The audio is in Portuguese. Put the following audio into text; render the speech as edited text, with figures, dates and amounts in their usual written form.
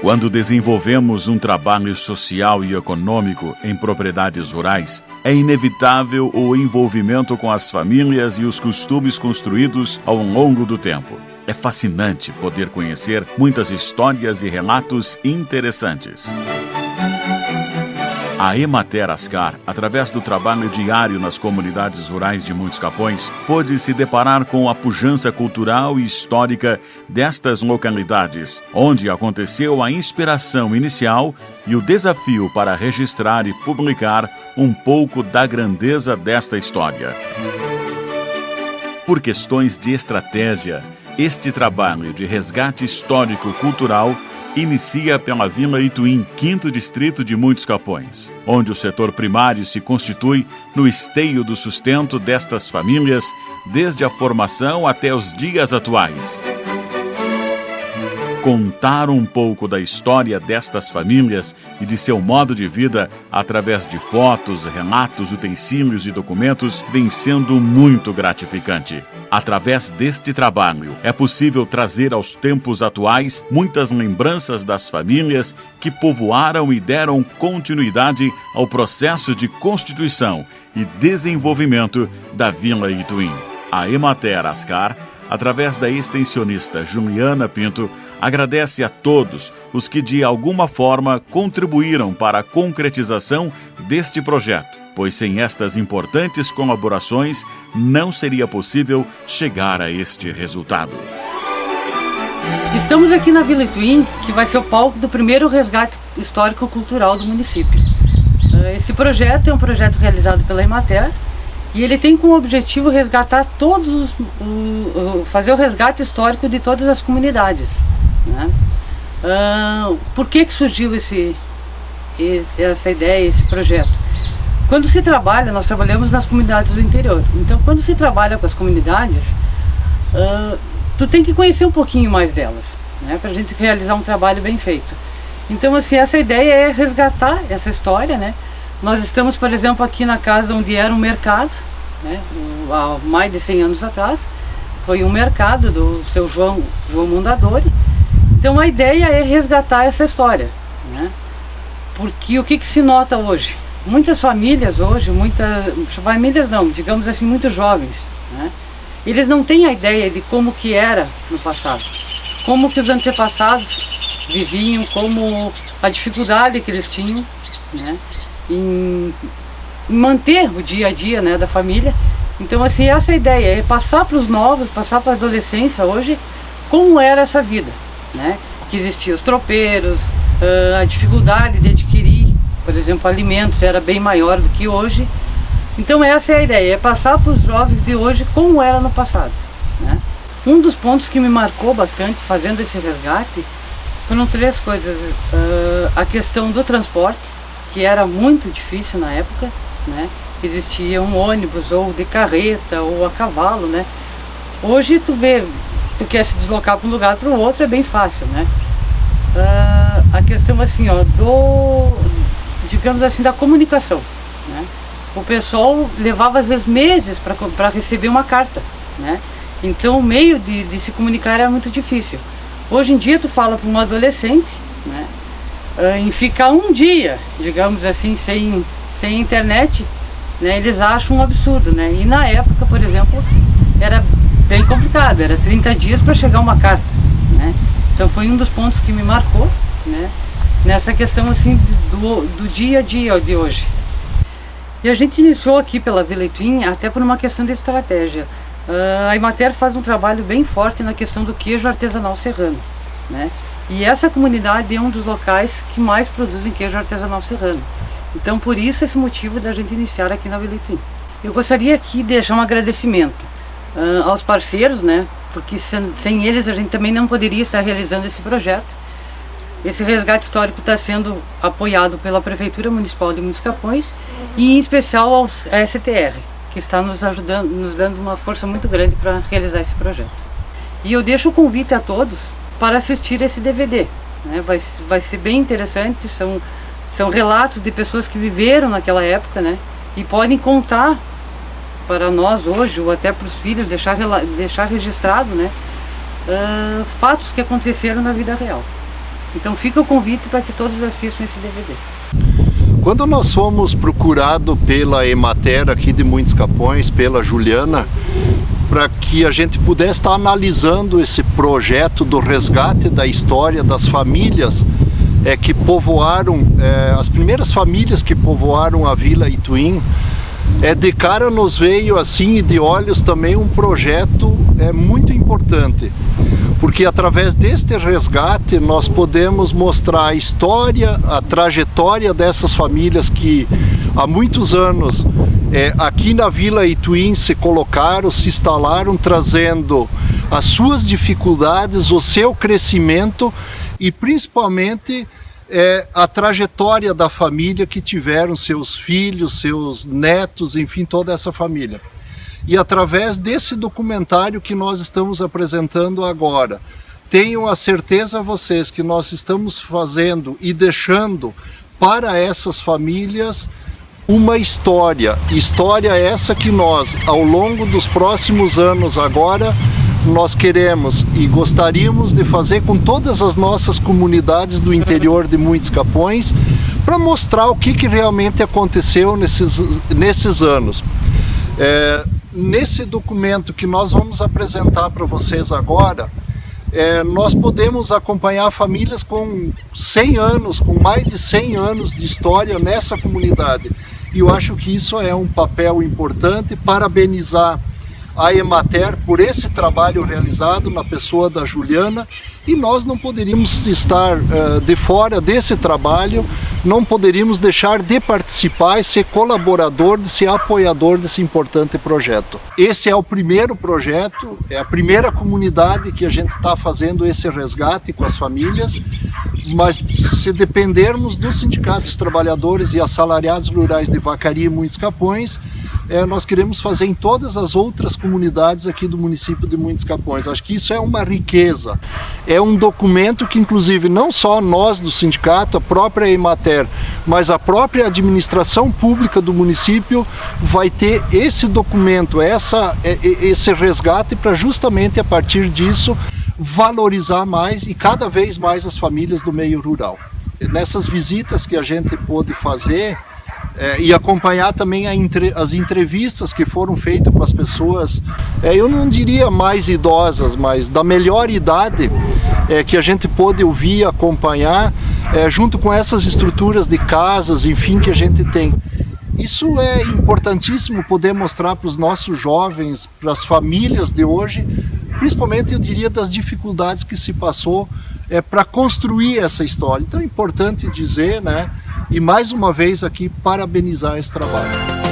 Quando desenvolvemos um trabalho social e econômico em propriedades rurais, é inevitável o envolvimento com as famílias e os costumes construídos ao longo do tempo. É fascinante poder conhecer muitas histórias e relatos interessantes. A Emater Ascar, através do trabalho diário nas comunidades rurais de Muitos Capões, pôde se deparar com a pujança cultural e histórica destas localidades, onde aconteceu a inspiração inicial e o desafio para registrar e publicar um pouco da grandeza desta história. Por questões de estratégia, este trabalho de resgate histórico-cultural inicia pela Vila Ituim, 5º distrito de Muitos Capões, onde o setor primário se constitui no esteio do sustento destas famílias, desde a formação até os dias atuais. Contar um pouco da história destas famílias e de seu modo de vida através de fotos, relatos, utensílios e documentos vem sendo muito gratificante. Através deste trabalho, é possível trazer aos tempos atuais muitas lembranças das famílias que povoaram e deram continuidade ao processo de constituição e desenvolvimento da Vila Ituim. A Emater Ascar, através da extensionista Juliana Pinto, agradece a todos os que de alguma forma contribuíram para a concretização deste projeto, pois sem estas importantes colaborações não seria possível chegar a este resultado. Estamos aqui na Vila Ituim, que vai ser o palco do primeiro resgate histórico-cultural do município. Esse projeto é um projeto realizado pela Emater e ele tem como objetivo resgatar fazer o resgate histórico de todas as comunidades, né? Por que surgiu essa ideia, esse projeto? Quando se trabalha, nós trabalhamos nas comunidades do interior. Então, quando se trabalha com as comunidades, tu tem que conhecer um pouquinho mais delas, né, para a gente realizar um trabalho bem feito. Então, assim, essa ideia é resgatar essa história, né? Nós estamos, por exemplo, aqui na casa onde era um mercado, né, há mais de 100 anos atrás. Foi um mercado do seu João Mondadori. Então, a ideia é resgatar essa história, né? Porque o que se nota hoje? Muitas famílias hoje, famílias não, digamos assim, muitos jovens, né? Eles não têm a ideia de como que era no passado, como que os antepassados viviam, como a dificuldade que eles tinham, né, em manter o dia a dia, né, da família. Então, assim, essa ideia é passar para os novos, passar para a adolescência hoje, como era essa vida, né? Que existiam os tropeiros, a dificuldade de adquirir, por exemplo, alimentos era bem maior do que hoje. Então essa é a ideia, é passar para os jovens de hoje como era no passado, né? Um dos pontos que me marcou bastante fazendo esse resgate foram 3 coisas. A questão do transporte, que era muito difícil na época, né? Existia um ônibus ou de carreta ou a cavalo, né? Hoje tu quer se deslocar para um lugar para o outro, é bem fácil, né? A questão assim, ó, digamos assim, da comunicação, né? O pessoal levava às vezes meses para receber uma carta, né? Então o meio de se comunicar era muito difícil. Hoje em dia tu fala para um adolescente, né, em ficar um dia, digamos assim, sem internet, né, eles acham um absurdo, né? E na época, por exemplo, era bem complicado, era 30 dias para chegar uma carta, né? Então foi um dos pontos que me marcou, né, nessa questão assim do dia a dia de hoje. E a gente iniciou aqui pela Vila Ituim até por uma questão de estratégia. A Emater faz um trabalho bem forte na questão do queijo artesanal serrano, né? E essa comunidade é um dos locais que mais produzem queijo artesanal serrano. Então por isso esse motivo da gente iniciar aqui na Vila Ituim. Eu gostaria aqui de deixar um agradecimento aos parceiros, né? Porque sem eles a gente também não poderia estar realizando esse projeto. Esse resgate histórico está sendo apoiado pela Prefeitura Municipal de Muitos Capões e em especial ao STR, que está nos ajudando, nos dando uma força muito grande para realizar esse projeto. E eu deixo o convite a todos para assistir esse DVD, né? Vai ser bem interessante, são relatos de pessoas que viveram naquela época, né? E podem contar para nós hoje, ou até para os filhos, deixar registrado, né? Fatos que aconteceram na vida real. Então fica o convite para que todos assistam esse DVD. Quando nós fomos procurados pela Emater aqui de Muitos Capões, pela Juliana, para que a gente pudesse estar analisando esse projeto do resgate da história das famílias que povoaram, as primeiras famílias que povoaram a Vila Ituim, de cara nos veio assim, de olhos também, um projeto muito importante, porque através deste resgate nós podemos mostrar a história, a trajetória dessas famílias que há muitos anos aqui na Vila Ituim se colocaram, se instalaram, trazendo as suas dificuldades, o seu crescimento e principalmente a trajetória da família que tiveram, seus filhos, seus netos, enfim, toda essa família. E através desse documentário que nós estamos apresentando agora, tenham a certeza vocês que nós estamos fazendo e deixando para essas famílias uma história essa que nós, ao longo dos próximos anos agora, nós queremos e gostaríamos de fazer com todas as nossas comunidades do interior de Muitos Capões, para mostrar o que realmente aconteceu nesses anos. Nesse documento que nós vamos apresentar para vocês agora, nós podemos acompanhar famílias com 100 anos, com mais de 100 anos de história nessa comunidade. E eu acho que isso é um papel importante. Parabenizar a Emater por esse trabalho realizado na pessoa da Juliana, e nós não poderíamos estar de fora desse trabalho, não poderíamos deixar de participar e ser colaborador, de ser apoiador desse importante projeto. Esse é o primeiro projeto, é a primeira comunidade que a gente está fazendo esse resgate com as famílias, mas se dependermos dos sindicatos trabalhadores e assalariados rurais de Vacaria e Muitos Capões, nós queremos fazer em todas as outras comunidades aqui do município de Muitos Capões. Acho que isso é uma riqueza, é um documento que inclusive não só nós do sindicato, a própria Emater, mas a própria administração pública do município vai ter esse documento, esse resgate, para justamente a partir disso valorizar mais e cada vez mais as famílias do meio rural. Nessas visitas que a gente pôde fazer, e acompanhar também as entrevistas que foram feitas com as pessoas, eu não diria mais idosas, mas da melhor idade, que a gente pôde ouvir e acompanhar, junto com essas estruturas de casas, enfim, que a gente tem. Isso é importantíssimo poder mostrar para os nossos jovens, para as famílias de hoje, principalmente eu diria das dificuldades que se passou para construir essa história. Então é importante dizer, né? E mais uma vez aqui parabenizar esse trabalho.